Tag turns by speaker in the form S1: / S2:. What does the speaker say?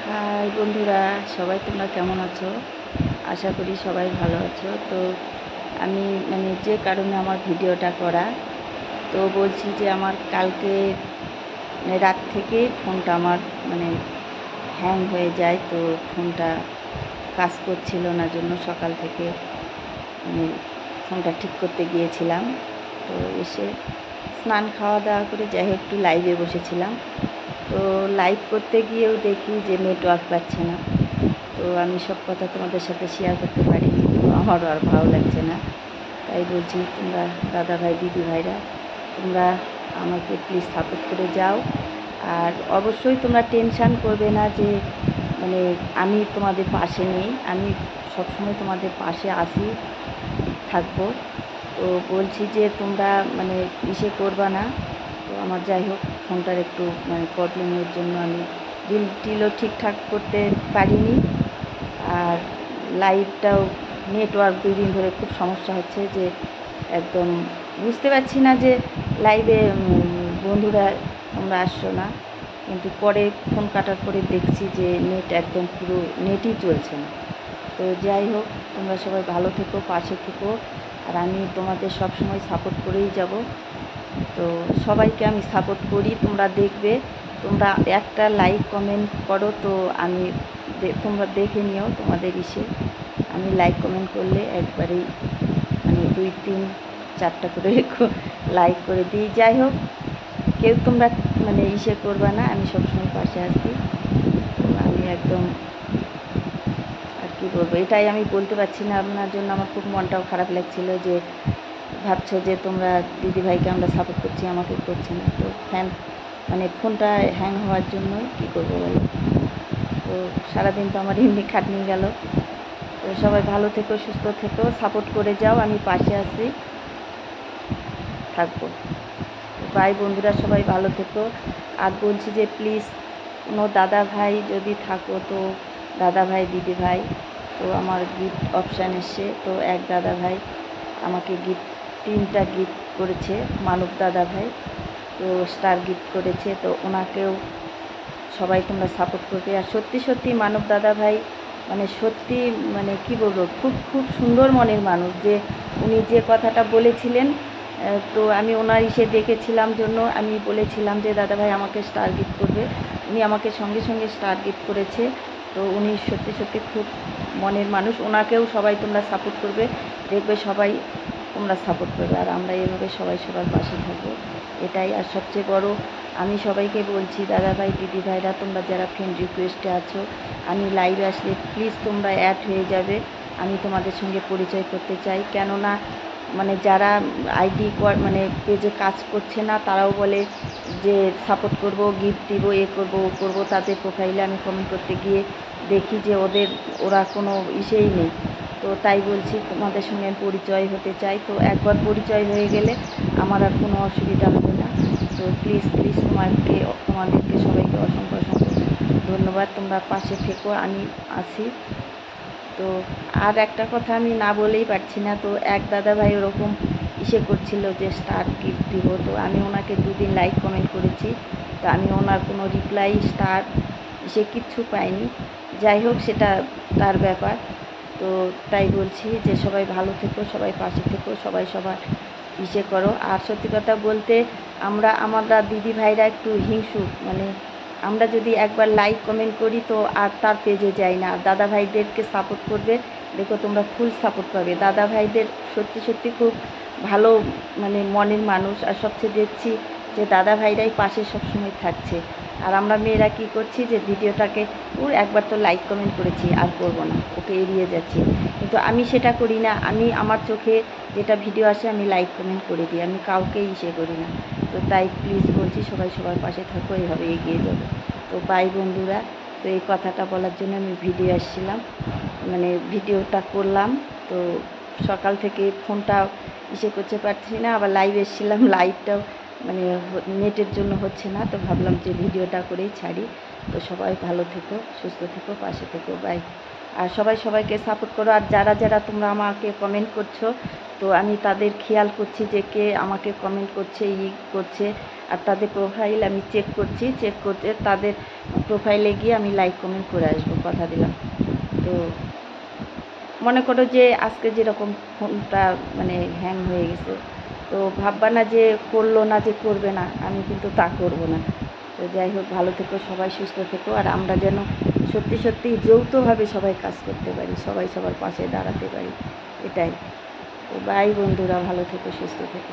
S1: High বন্ধুরা, সবাই তোমরা কেমন আছো? আশা করি সবাই ভালো আছো। তো আমি যে কারণে আমার ভিডিওটা করা, তো বলছি যে আমার কালকে রাত থেকে ফোনটা আমার হ্যাং হয়ে যায়। তো ফোনটা কাজ করছিল না, জন্য সকাল থেকে ফোনটা ঠিক করতে গিয়েছিলাম। তো এসে স্নান খাওয়া দাওয়া করে যাই হোক একটু লাইভে বসেছিলাম। তো লাইভ করতে গিয়েও দেখি যে নেটওয়ার্ক পাচ্ছে না। তো আমি সব কথা তোমাদের সাথে শেয়ার করতে পারিনি, তো আমারও আর ভালো লাগছে না। তাই বলছি, তোমরা দাদাভাই দিদি ভাইরা, তোমরা আমাকে প্লিজ সাপোর্ট করে যাও। আর অবশ্যই তোমরা টেনশান করবে না যে আমি তোমাদের পাশে নেই। আমি সবসময় তোমাদের পাশে আসি, থাকবো। তো বলছি যে তোমরা ইসে করবা না। তো আমার যাই হোক ফোনটার একটু প্রবলেমের জন্য আমি টিলও ঠিকঠাক করতে পারিনি। আর লাইভটাও নেটওয়ার্ক 2 দিন ধরে খুব সমস্যা হচ্ছে, যে একদম বুঝতে পারছি না যে লাইভে বন্ধুরা তোমরা আসছো না, কিন্তু পরে ফোন কাটার পরে দেখছি যে নেট একদম পুরো নেটই চলছে না। তো যাই হোক, তোমরা সবাই ভালো থেকো, পাশে থেকো, আর আমি তোমাদের সব সময় সাপোর্ট করেই যাব। তো সবাইকে আমি সাপোর্ট করি, তোমরা দেখবে। তোমরা একটা লাইক কমেন্ট করো, তো আমি তোমরা দেখে নিও তোমাদের ইসে। আমি লাইক কমেন্ট করলে একবারেই 2 3 4টা করে লাইক করে দিই। যাই হোক, কেউ তোমরা ইসে করবা না, আমি সবসময় পাশে আছি। তো আমি একদম আর কী বলবো, এটাই আমি বলতে পারছি না। আপনার জন্য আমার খুব মনটাও খারাপ লাগছিল, যে ভাবছো যে তোমরা দিদিভাইকে আমরা সাপোর্ট করছি, আমাকে করছি না। তো ফোনটা হ্যাং হওয়ার জন্য কী করবো বলো। তো সারাদিন তো আমার এমনি খাটনি গেল। তো সবাই ভালো থেকো, সুস্থ থেকো, সাপোর্ট করে যাও, আমি পাশে আছি, থাকবো। বাই বন্ধুরা, সবাই ভালো থেকো। আর বলছি যে প্লিজ কোনো দাদা ভাই যদি থাকো, তো দাদা ভাই দিদি ভাই, তো আমার গিফট অপশান এসছে। তো এক দাদা ভাই আমাকে গিফট 3টা গিফট করেছে, মানব দাদা ভাই। তো স্টার গিফট করেছে, তো ওনাকেও সবাই তোমরা সাপোর্ট করবে। আর সত্যি সত্যি মানব দাদা ভাই সত্যি কী বলবো, খুব খুব সুন্দর মনের মানুষ। যে উনি যে কথাটা বলেছিলেন, তো আমি ওনার ইসে দেখেছিলাম জন্য আমি বলেছিলাম যে দাদাভাই আমাকে স্টার গিফট করবে। উনি আমাকে সঙ্গে সঙ্গে স্টার গিফট করেছে। তো উনি সত্যি সত্যি খুব মনের মানুষ। ওনাকেও সবাই তোমরা সাপোর্ট করবে, দেখবে সবাই তোমরা সাপোর্ট করবে। আর আমরা এভাবে সবাই সবার পাশে থাকবো, এটাই। আর সবচেয়ে বড়, আমি সবাইকে বলছি, দাদাভাই দিদি ভাইরা, তোমরা যারা ফ্রেন্ড রিকোয়েস্টে আছো, আমি লাইভে আসলে প্লিজ তোমরা অ্যাড হয়ে যাবে। আমি তোমাদের সঙ্গে পরিচয় করতে চাই। কেননা যারা আইডি পেজে কাজ করছে না, তারাও বলে যে সাপোর্ট করব, গিফট দিব, এ করব ও করব। তাদের প্রোফাইলে আমি কমেন্ট করতে গিয়ে দেখি যে ওরা কোনো ইসেই নেই। তো তাই বলছি, তোমাদের সঙ্গে পরিচয় হতে চাই। তো একবার পরিচয় হয়ে গেলে আমার আর কোনো অসুবিধা হবে না। তো প্লিজ প্লিজ তোমাদেরকে সবাইকে অসংখ্য অসংখ্য ধন্যবাদ। তোমরা পাশে থেকো, আমি আছি। তো আর একটা কথা আমি না বলেই পারছি না। তো এক দাদাভাই ওরকম ইসে করছিল যে স্টার গিফট দিব। তো আমি ওনাকে 2 দিন লাইক কমেন্ট করেছি, তো আমি ওনার কোনো রিপ্লাই, স্টার ইসে কিচ্ছু পাইনি। যাই হোক, সেটা তার ব্যাপার। তো তাই বলছি যে সবাই ভালো থেকো, সবাই পাশে থেকো, সবাই সবার ইসে করো। আর সত্যি কথা বলতে, আমরা দিদি ভাইরা একটু হিংসু। আমরা যদি একবার লাইক কমেন্ট করি, তো আর তার পেজে যাই না। আর দাদা ভাইদেরকে সাপোর্ট করবে, দেখো তোমরা ফুল সাপোর্ট পাবে। দাদা ভাইদের সত্যি সত্যি খুব ভালো মনের মানুষ। আর সবচেয়ে দেখছি যে দাদা ভাইরাই পাশে সবসময় থাকছে। আর আমরা মেয়েরা কী করছি, যে ভিডিওটাকে একবার তো লাইক কমেন্ট করেছি, আর করব না, ওকে এড়িয়ে যাচ্ছি। কিন্তু আমি সেটা করি না। আমি আমার চোখে যেটা ভিডিও আসে আমি লাইক কমেন্ট করে দিই, আমি কাউকেই ইসে করি না। তো তাই প্লিজ বলছি, সবাই সবার পাশে থাকো, এইভাবে এগিয়ে যাবো। তো বাই বন্ধুরা। তো এই কথাটা বলার জন্য আমি ভিডিও আসছিলাম, ভিডিওটা করলাম। তো সকাল থেকে ফোনটা ইসে করতে পারছি না, আবার লাইভ এসেছিলাম, লাইভটাও নেটের জন্য হচ্ছে না। তো ভাবলাম যে ভিডিওটা করেই ছাড়ি। তো সবাই ভালো থেকো, সুস্থ থেকো, পাশে থেকো, বাই। আর সবাই সবাইকে সাপোর্ট করো। আর যারা যারা তোমরা আমাকে কমেন্ট করছো, তো আমি তাদের খেয়াল করছি যে কে আমাকে কমেন্ট করছে, করছে। আর তাদের প্রোফাইল আমি চেক করছি, চেক করতে তাদের প্রোফাইলে গিয়ে আমি লাইক কমেন্ট করে আসবো, কথা দিলাম। তো মনে করো যে আজকে যেরকম ফোনটা মানে হ্যাং হয়ে গেছে, তো ভাববা না যে করলো না, যে করবে না, আমি কিন্তু তা করবো না। তো যাই হোক, ভালো থেকো, সবাই সুস্থ থেকো। আর আমরা যেন সত্যি সত্যি যৌথভাবে সবাই কাজ করতে পারি, সবাই সবার পাশে দাঁড়াতে পারি, এটাই। তো বাই বন্ধুরা, ভালো থেকো, সুস্থ থেকো।